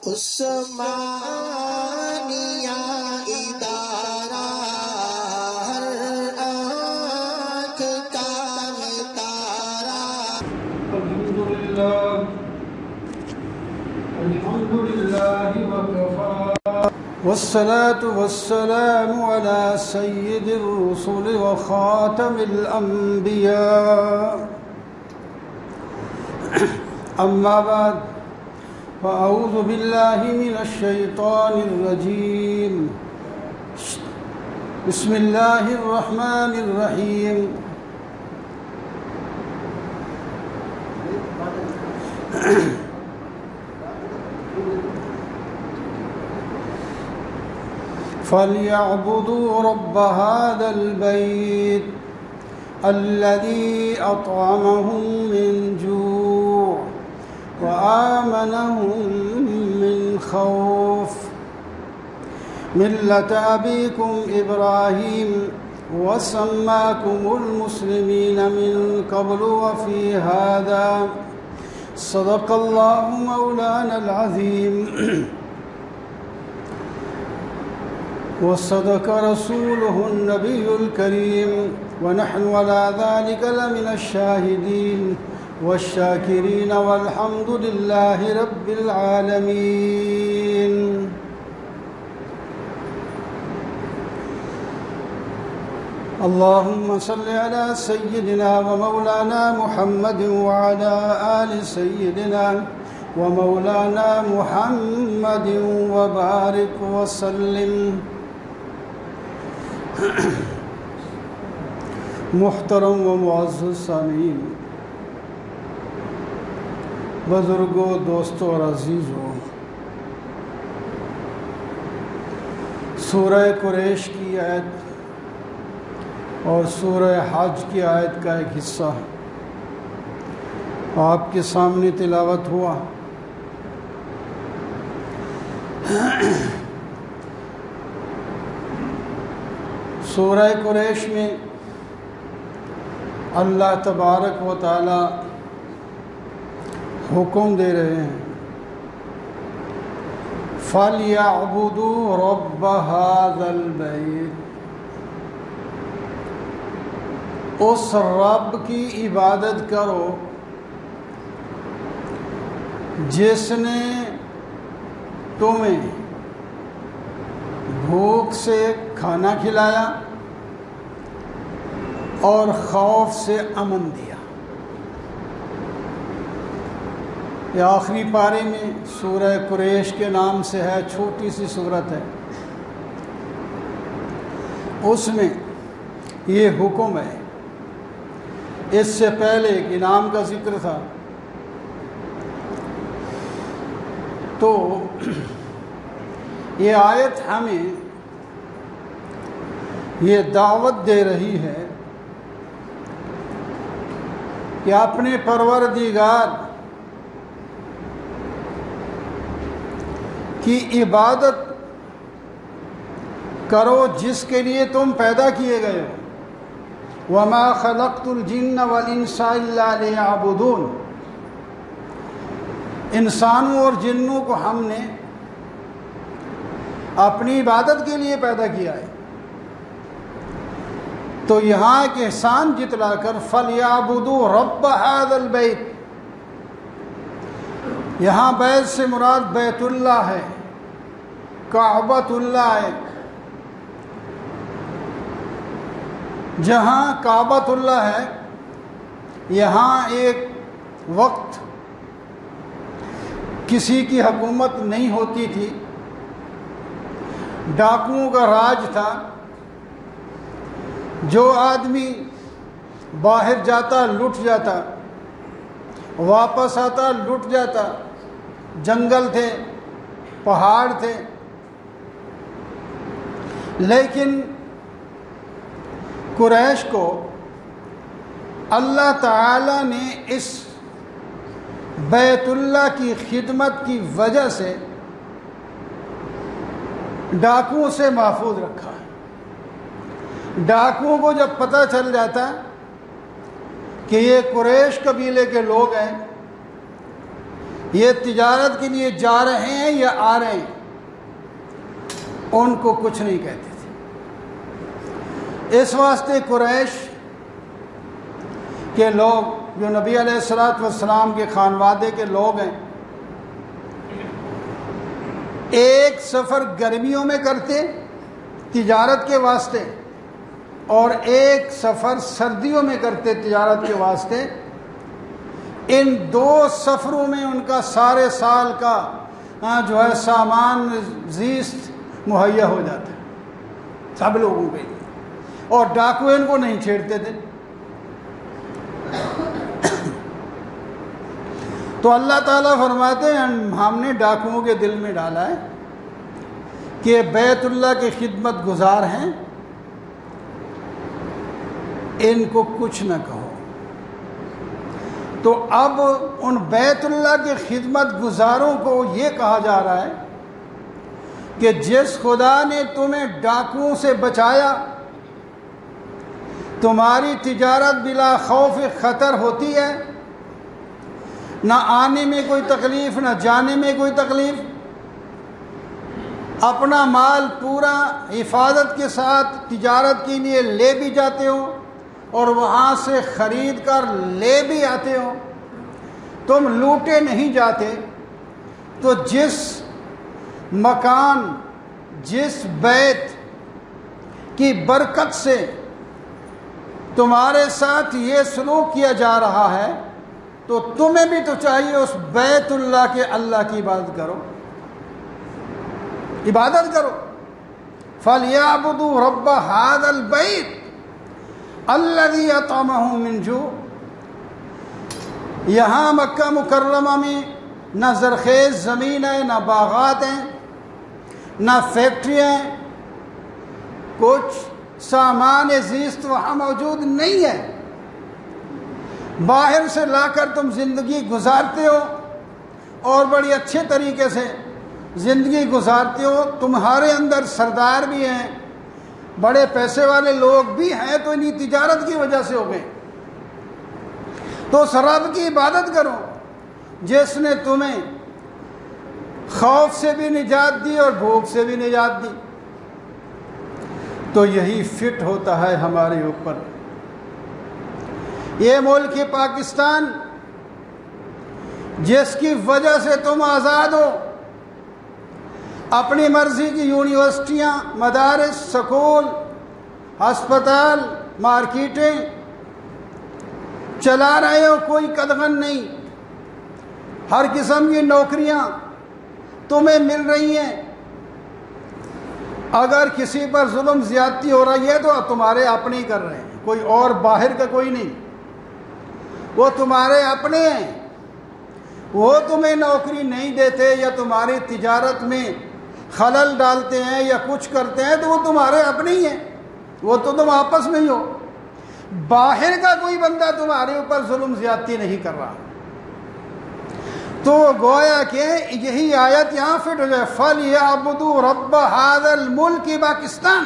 عثمانیہ ادارہ ہر آنکھ کا ہے تارا۔ الحمدللہ وکفا والصلاة والسلام على سید الرسل وخاتم الانبیاء، اما بعد فأعوذ باللہ من الشیطان الرجیم، بسم اللہ الرحمن الرحیم۔ فَلْيَعْبُدُوا رَبَّ هَذَا الْبَيْتِ الَّذِي أَطْعَمَهُم مِّن جُوعٍ وَآمَنَهُم مِّن خَوْفٍ۔ مِلَّةَ أَبِيكُمْ إِبْرَاهِيمَ وَسَمَّاكُمُ الْمُسْلِمِينَ مِن قَبْلُ وَفِي هَذَا، صدق اللہ مولانا العظیم وصدق رسوله النبي الكريم، ونحن على ذلك لمن الشاهدين والشاكرين، والحمد لله رب العالمين۔ اللهم صل على سيدنا ومولانا محمد وعلى آل سيدنا ومولانا محمد وبارك وسلم۔ محترم و معزز سامعین، بزرگوں، دوستوں اور عزیزوں، سورہ قریش کی آیت اور سورہ حج کی آیت کا ایک حصہ آپ کے سامنے تلاوت ہوا۔ سورہ قریش میں اللہ تبارک و تعالی حکم دے رہے ہیں، فَلْيَعْبُدُوا رَبَّ هَذَا الْبَيْتِ، اس رب کی عبادت کرو جس نے تمہیں بھوک سے کھانا کھلایا اور خوف سے امن دیا۔ یہ آخری پارے میں سورہ قریش کے نام سے ہے، چھوٹی سی سورت ہے، اس میں یہ حکم ہے۔ اس سے پہلے ایک انعام کا ذکر تھا، تو یہ آیت ہمیں یہ دعوت دے رہی ہے کہ اپنے پروردگار کی عبادت کرو جس کے لیے تم پیدا کیے گئے ہو۔ وَمَا خَلَقْتُ الْجِنَّ وَالْإِنسَ إِلَّا لِيَعْبُدُونَ، انسانوں اور جنوں کو ہم نے اپنی عبادت کے لیے پیدا کیا ہے۔ تو یہاں ایک احسان جتلا کر فَلْيَعْبُدُوا رَبَّ هَذَا الْبَيْتِ، یہاں بیت سے مراد بیت اللہ ہے، کعبۃ اللہ ہے۔ جہاں کعبۃ اللہ ہے، یہاں ایک وقت کسی کی حکومت نہیں ہوتی تھی، ڈاکوؤں کا راج تھا۔ جو آدمی باہر جاتا لٹ جاتا، واپس آتا لٹ جاتا۔ جنگل تھے، پہاڑ تھے، لیکن قریش کو اللہ تعالی نے اس بیت اللہ کی خدمت کی وجہ سے ڈاکوؤں سے محفوظ رکھا ہے۔ ڈاکوؤں کو جب پتہ چل جاتا کہ یہ قریش قبیلے کے لوگ ہیں، یہ تجارت کے لیے جا رہے ہیں یا آ رہے ہیں، ان کو کچھ نہیں کہتے تھے۔ اس واسطے قریش کے لوگ جو نبی علیہ الصلوۃ والسلام کے خانوادے کے لوگ ہیں، ایک سفر گرمیوں میں کرتے تجارت کے واسطے اور ایک سفر سردیوں میں کرتے تجارت کے واسطے۔ ان دو سفروں میں ان کا سارے سال کا جو ہے سامان زیست مہیا ہو جاتا ہے سب لوگوں کے لیے، اور ڈاکو ان کو نہیں چھیڑتے تھے۔ تو اللہ تعالیٰ فرماتے ہیں ہم نے ڈاکوؤں کے دل میں ڈالا ہے کہ بیت اللہ کے خدمت گزار ہیں، ان کو کچھ نہ کہو۔ تو اب ان بیت اللہ کے خدمت گزاروں کو یہ کہا جا رہا ہے کہ جس خدا نے تمہیں ڈاکوؤں سے بچایا، تمہاری تجارت بلا خوف خطر ہوتی ہے، نہ آنے میں کوئی تکلیف نہ جانے میں کوئی تکلیف، اپنا مال پورا حفاظت کے ساتھ تجارت کے لیے لے بھی جاتے ہو اور وہاں سے خرید کر لے بھی آتے ہو، تم لوٹے نہیں جاتے۔ تو جس مکان، جس بیت کی برکت سے تمہارے ساتھ یہ سلوک کیا جا رہا ہے، تو تمہیں بھی تو چاہیے اس بیت اللہ کے اللہ کی عبادت کرو، عبادت کرو۔ فَلْيَعْبُدُوا رَبَّ هَذَا الْبَيْتِ الَّذِي أَطْعَمَهُم مِّن جُوعٍ۔ یہاں مکہ مکرمہ میں نہ زرخیز زمین ہے، نہ باغات ہیں، نہ فیکٹریاں ہیں، کچھ سامان زیست وہاں موجود نہیں ہے۔ باہر سے لا کر تم زندگی گزارتے ہو اور بڑی اچھے طریقے سے زندگی گزارتے ہو، تمہارے اندر سردار بھی ہیں، بڑے پیسے والے لوگ بھی ہیں، تو انہی تجارت کی وجہ سے ہو گئے۔ تو اس رب کی عبادت کرو جس نے تمہیں خوف سے بھی نجات دی اور بھوک سے بھی نجات دی۔ تو یہی فٹ ہوتا ہے ہمارے اوپر۔ یہ ملک پاکستان جس کی وجہ سے تم آزاد ہو، اپنی مرضی کی یونیورسٹیاں، مدارس، سکول، ہسپتال، مارکیٹیں چلا رہے ہو، کوئی قدغن نہیں، ہر قسم کی نوکریاں تمہیں مل رہی ہیں۔ اگر کسی پر ظلم زیادتی ہو رہی ہے تو تمہارے اپنے ہی کر رہے ہیں، کوئی اور باہر کا کوئی نہیں، وہ تمہارے اپنے ہیں۔ وہ تمہیں نوکری نہیں دیتے یا تمہاری تجارت میں خلل ڈالتے ہیں یا کچھ کرتے ہیں تو وہ تمہارے اپنے ہی ہیں، وہ تو تم آپس میں ہی ہو، باہر کا کوئی بندہ تمہارے اوپر ظلم زیادتی نہیں کر رہا۔ تو گویا کہ یہی آیت یہاں فٹ ہو جائے، فَلْيَعْبُدُوا رَبَّ هَذَا الْمُلْكِ پاکستان،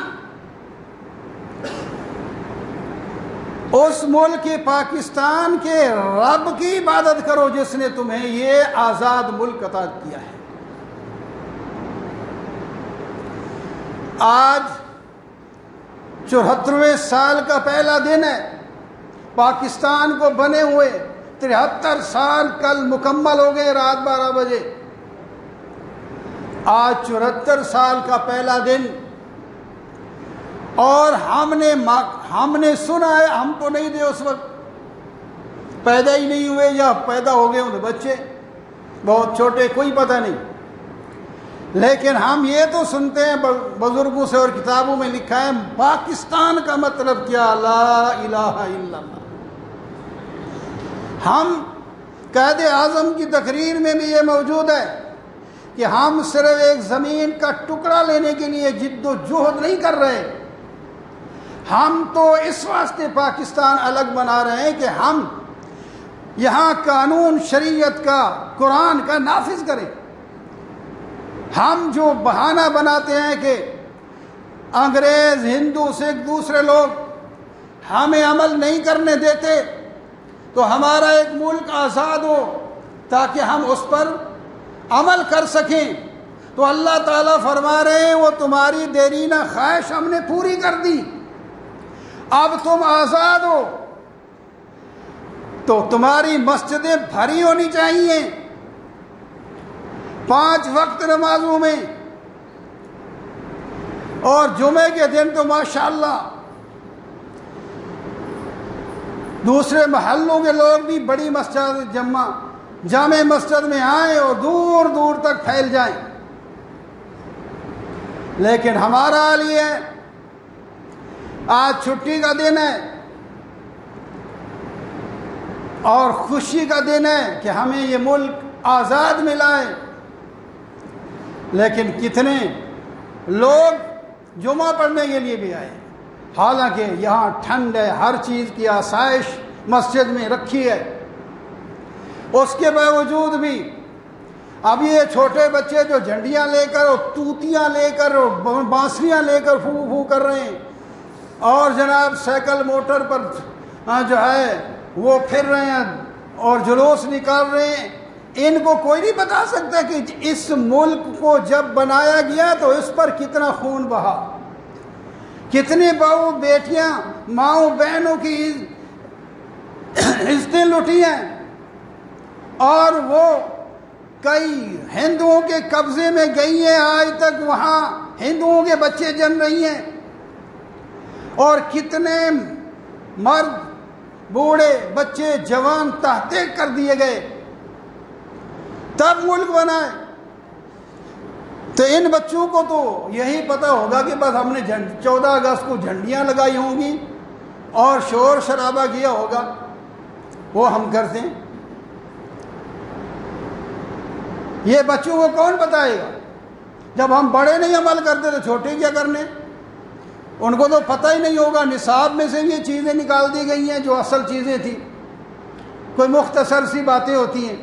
اس ملک پاکستان کے رب کی عبادت کرو جس نے تمہیں یہ آزاد ملک عطا کیا ہے۔ آج 74ویں سال کا پہلا دن ہے پاکستان کو بنے ہوئے، 73 سال کل مکمل ہو گئے رات 12 بجے۔ آج 74 سال کا پہلا دن، اور ہم نے سنا ہے، ہم تو نہیں تھے اس وقت، پیدا ہی نہیں ہوئے یا پیدا ہو گئے ہوں بچے بہت چھوٹے، کوئی پتہ نہیں، لیکن ہم یہ تو سنتے ہیں بزرگوں سے اور کتابوں میں لکھا ہے پاکستان کا مطلب کیا، لا الہ الا اللہ۔ ہم قائد اعظم کی تقریر میں بھی یہ موجود ہے کہ ہم صرف ایک زمین کا ٹکڑا لینے کے لیے جد و جہد نہیں کر رہے، ہم تو اس واسطے پاکستان الگ بنا رہے ہیں کہ ہم یہاں قانون شریعت کا، قرآن کا نافذ کریں۔ ہم جو بہانہ بناتے ہیں کہ انگریز، ہندو، سکھ، دوسرے لوگ ہمیں عمل نہیں کرنے دیتے تو ہمارا ایک ملک آزاد ہو، تاکہ ہم اس پر عمل کر سکیں۔ تو اللہ تعالیٰ فرما رہے ہیں وہ تمہاری دیرینہ خواہش ہم نے پوری کر دی، اب تم آزاد ہو۔ تو تمہاری مسجدیں بھری ہونی چاہیے 5 وقت نمازوں میں، اور جمعے کے دن تو ماشاءاللہ دوسرے محلوں کے لوگ بھی بڑی مسجد جامع مسجد میں آئیں اور دور دور تک پھیل جائیں۔ لیکن ہمارا حال یہ ہے، آج چھٹی کا دن ہے اور خوشی کا دن ہے کہ ہمیں یہ ملک آزاد ملا ہے، لیکن کتنے لوگ جمعہ پڑھنے کے لیے بھی آئے، حالانکہ یہاں ٹھنڈ ہے، ہر چیز کی آسائش مسجد میں رکھی ہے، اس کے باوجود بھی اب یہ چھوٹے بچے جو جھنڈیاں لے کر اور توتیاں لے کر اور بانسریاں لے کر پھو پھو کر رہے ہیں، اور جناب سائیکل موٹر پر جو ہے وہ پھر رہے ہیں اور جلوس نکال رہے ہیں، ان کو کوئی نہیں بتا سکتا کہ اس ملک کو جب بنایا گیا تو اس پر کتنا خون بہا، کتنے بہو بیٹیاں ماؤں بہنوں کی عزتیں لوٹی ہیں، اور وہ کئی ہندوؤں کے قبضے میں گئی ہیں، آج تک وہاں ہندوؤں کے بچے جن رہی ہیں، اور کتنے مرد بوڑھے بچے جوان تحقیق کر دیے گئے، تب ملک بنا ہے۔ تو ان بچوں کو تو یہی پتہ ہوگا کہ بس ہم نے 14 اگست کو جھنڈیاں لگائی ہوں گی اور شور شرابہ کیا ہوگا، وہ ہم کرتے ہیں۔ یہ بچوں کو کون بتائے گا؟ جب ہم بڑے نہیں عمل کرتے تو چھوٹے کیا کرنے؟ ان کو تو پتہ ہی نہیں ہوگا، نصاب میں سے یہ چیزیں نکال دی گئی ہیں جو اصل چیزیں تھیں، کوئی مختصر سی باتیں ہوتی ہیں،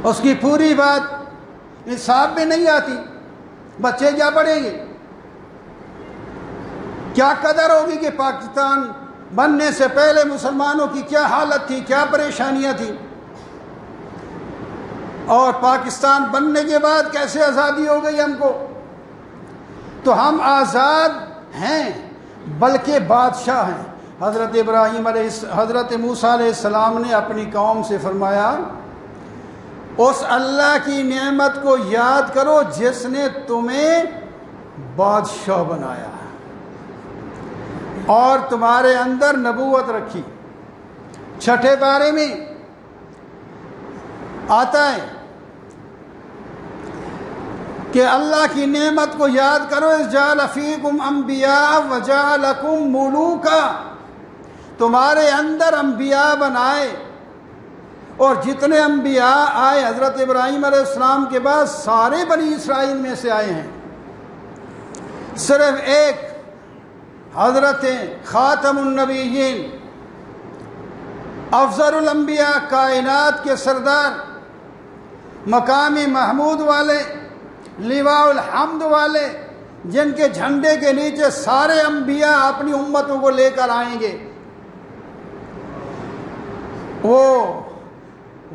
اس کی پوری بات نصاب میں نہیں آتی، بچے کیا پڑھیں گے؟ کیا قدر ہوگی کہ پاکستان بننے سے پہلے مسلمانوں کی کیا حالت تھی، کیا پریشانیاں تھیں، اور پاکستان بننے کے بعد کیسے آزادی ہو گئی ہم کو۔ تو ہم آزاد ہیں بلکہ بادشاہ ہیں۔ حضرت موسیٰ علیہ السلام نے اپنی قوم سے فرمایا اس اللہ کی نعمت کو یاد کرو جس نے تمہیں بادشاہ بنایا اور تمہارے اندر نبوت رکھی۔ 6 پارے میں آتا ہے کہ اللہ کی نعمت کو یاد کرو، اذ جعل فیکم انبیاء وجعلکم ملوکا، تمہارے اندر انبیاء بنائے، اور جتنے انبیاء آئے حضرت ابراہیم علیہ السلام کے بعد سارے بنی اسرائیل میں سے آئے ہیں، صرف ایک حضرت خاتم النبیین افضل الانبیاء، کائنات کے سردار، مقام محمود والے، لواء الحمد والے، جن کے جھنڈے کے نیچے سارے انبیاء اپنی امتوں کو لے کر آئیں گے،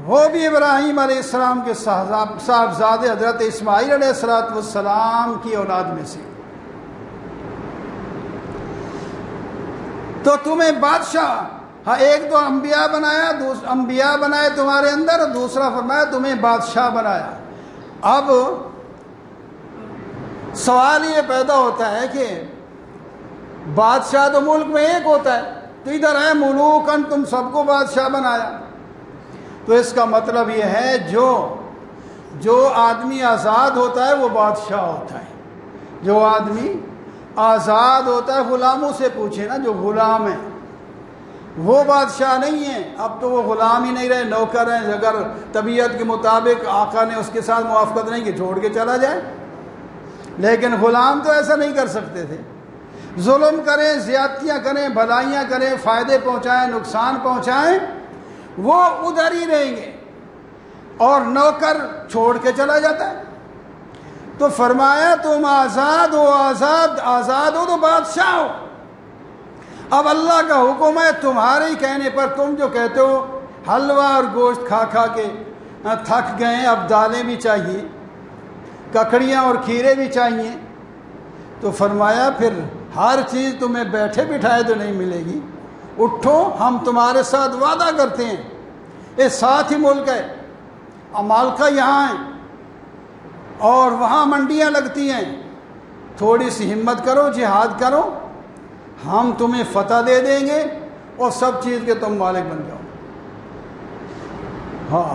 وہ بھی ابراہیم علیہ السلام کے صاحبزادے حضرت اسماعیل علیہ السلام کی اولاد میں سے۔ تو تمہیں بادشاہ، ایک تو انبیاء بنایا، انبیاء بنائے تمہارے اندر، اور دوسرا فرمایا تمہیں بادشاہ بنایا۔ اب سوال یہ پیدا ہوتا ہے کہ بادشاہ تو ملک میں ایک ہوتا ہے، تو ادھر ہے ملوکن، تم سب کو بادشاہ بنایا۔ تو اس کا مطلب یہ ہے جو آدمی آزاد ہوتا ہے وہ بادشاہ ہوتا ہے، جو آدمی آزاد ہوتا ہے، غلاموں سے پوچھے نا، جو غلام ہیں وہ بادشاہ نہیں ہیں، اب تو وہ غلام ہی نہیں رہے، نوکر ہیں، اگر طبیعت کے مطابق آقا نے اس کے ساتھ موافقت نہیں کہ چھوڑ کے چلا جائے، لیکن غلام تو ایسا نہیں کر سکتے تھے، ظلم کریں، زیادتیاں کریں، بھلائیاں کریں، فائدے پہنچائیں، نقصان پہنچائیں، وہ ادھر ہی رہیں گے، اور نوکر چھوڑ کے چلا جاتا ہے۔ تو فرمایا تم آزاد ہو، آزاد ہو تو بادشاہ ہو۔ اب اللہ کا حکم ہے تمہارے ہی کہنے پر، تم جو کہتے ہو حلوہ اور گوشت کھا کھا کے تھک گئے، اب دالیں بھی چاہیے، ککڑیاں اور کھیرے بھی چاہیے۔ تو فرمایا پھر ہر چیز تمہیں بیٹھے بٹھائے تو نہیں ملے گی، اٹھو ہم تمہارے ساتھ وعدہ کرتے ہیں، یہ ساتھ ہی ملک ہے، عمالقہ یہاں ہیں اور وہاں منڈیاں لگتی ہیں، تھوڑی سی ہمت کرو، جہاد کرو، ہم تمہیں فتح دے دیں گے اور سب چیز کے تم مالک بن جاؤ۔ ہاں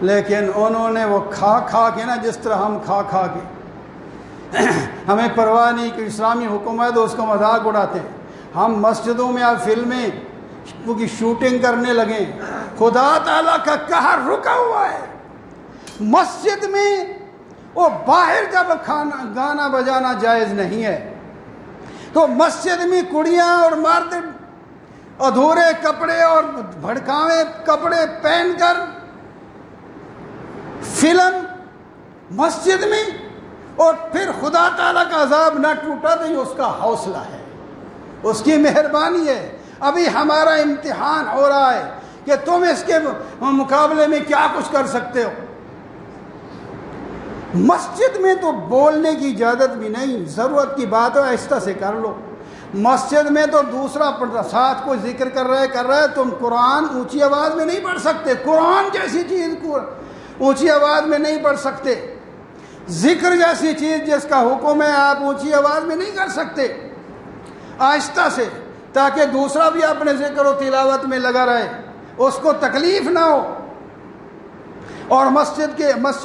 لیکن انہوں نے وہ کھا کھا کے نا، جس طرح ہم کھا کھا کے ہمیں پرواہ نہیں کہ اسلامی حکومت اس کا مذاق اڑاتے ہیں، ہم مسجدوں میں اب فلمیں کی شوٹنگ کرنے لگے، خدا تعالیٰ کا قہر رکا ہوا ہے مسجد میں، وہ باہر جب گانا بجانا جائز نہیں ہے تو مسجد میں کڑیاں اور مرد ادھورے کپڑے اور بھڑکاوے کپڑے پہن کر فلم مسجد میں، اور پھر خدا تعالیٰ کا عذاب نہ ٹوٹا تو یہ اس کا حوصلہ ہے، اس کی مہربانی ہے۔ ابھی ہمارا امتحان ہو رہا ہے کہ تم اس کے مقابلے میں کیا کچھ کر سکتے ہو۔ مسجد میں تو بولنے کی اجازت بھی نہیں، ضرورت کی بات ہے آہستہ سے کر لو۔ مسجد میں تو دوسرا ساتھ کوئی ذکر کر رہا ہے، تم قرآن اونچی آواز میں نہیں پڑھ سکتے، قرآن جیسی چیز کو اونچی آواز میں نہیں پڑھ سکتے، ذکر جیسی چیز جس کا حکم ہے آپ اونچی آواز میں نہیں کر سکتے، آہستہ سے، تاکہ دوسرا بھی اپنے ذکر و تلاوت میں لگا رہے، اس کو تکلیف نہ ہو۔ اور مسجد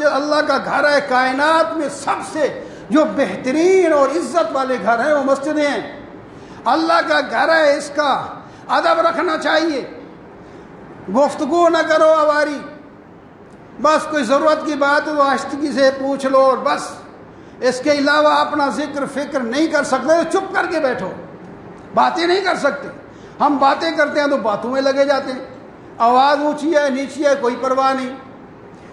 اللہ کا گھر ہے، کائنات میں سب سے جو بہترین اور عزت والے گھر ہیں وہ مسجدیں ہیں، اللہ کا گھر ہے، اس کا ادب رکھنا چاہیے، گفتگو نہ کرو آواری، بس کوئی ضرورت کی بات ہو آہستگی سے پوچھ لو، اور بس اس کے علاوہ اپنا ذکر فکر نہیں کر سکتے تو چپ کر کے بیٹھو، باتیں نہیں کر سکتے۔ ہم باتیں کرتے ہیں تو باتوں میں لگے جاتے ہیں، آواز اونچی ہے نیچی ہے کوئی پرواہ نہیں،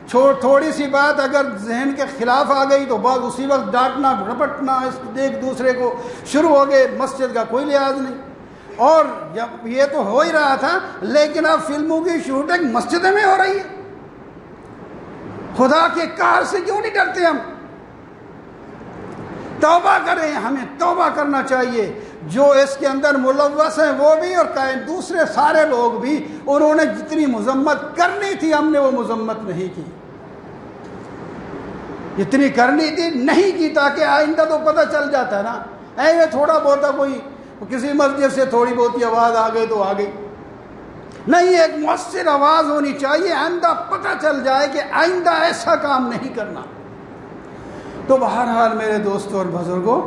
تھوڑی سی بات اگر ذہن کے خلاف آ گئی تو بس اسی وقت ڈانٹنا رپٹنا ایک دوسرے کو شروع ہو گئے، مسجد کا کوئی لحاظ نہیں۔ اور جب یہ تو ہو ہی رہا تھا، لیکن اب فلموں کی شوٹنگ مسجد میں ہو رہی ہے، خدا کے قہر سے کیوں نہیں ڈرتے ہم؟ توبہ کریں، ہمیں توبہ کرنا چاہیے۔ جو اس کے اندر ملوث ہیں وہ بھی اور دوسرے سارے لوگ بھی، انہوں نے جتنی مذمت کرنی تھی ہم نے وہ مذمت نہیں کی، جتنی کرنی تھی نہیں کی، تاکہ آئندہ تو پتہ چل جاتا ہے نا، یہ تھوڑا بہت کوئی کسی مسجد سے تھوڑی بہت ہی آواز آ گئی تو آ گئی، نہیں، ایک مؤثر آواز ہونی چاہیے، آئندہ پتہ چل جائے کہ آئندہ ایسا کام نہیں کرنا۔ تو بہرحال میرے دوستوں اور بزرگوں،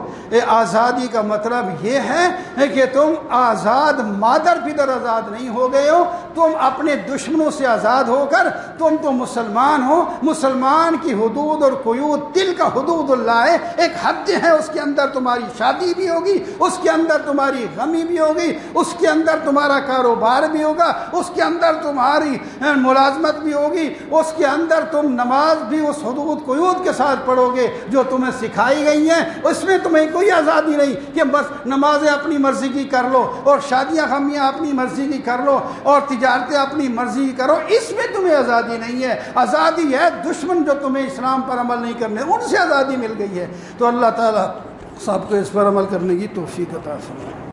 آزادی کا مطلب یہ ہے کہ تم آزاد مادر پدر آزاد نہیں ہو گئے ہو، تم اپنے دشمنوں سے آزاد ہو کر تم تو مسلمان ہو۔ مسلمان کی حدود اور قیود، دل کا حدود اللہ ہے، ایک حد ہے، اس کے اندر تمہاری شادی بھی ہوگی، اس کے اندر تمہاری غمی بھی ہوگی، اس کے اندر تمہارا کاروبار بھی ہوگا، اس کے اندر تمہاری ملازمت بھی ہوگی، اس کے اندر تم نماز بھی اس حدود قیود کے ساتھ پڑھو گے جو تمہیں سکھائی گئی ہیں، اس میں تمہیں کوئی آزادی نہیں کہ بس نمازیں اپنی مرضی کی کر لو اور شادیاں خمیاں اپنی مرضی کی کر لو اور تجارتیں اپنی مرضی کی کرو، اس میں تمہیں آزادی نہیں ہے۔ آزادی ہے دشمن جو تمہیں اسلام پر عمل نہیں کرنے، ان سے آزادی مل گئی ہے۔ تو اللہ تعالیٰ سب کو اس پر عمل کرنے کی توفیق عطا فرمائے۔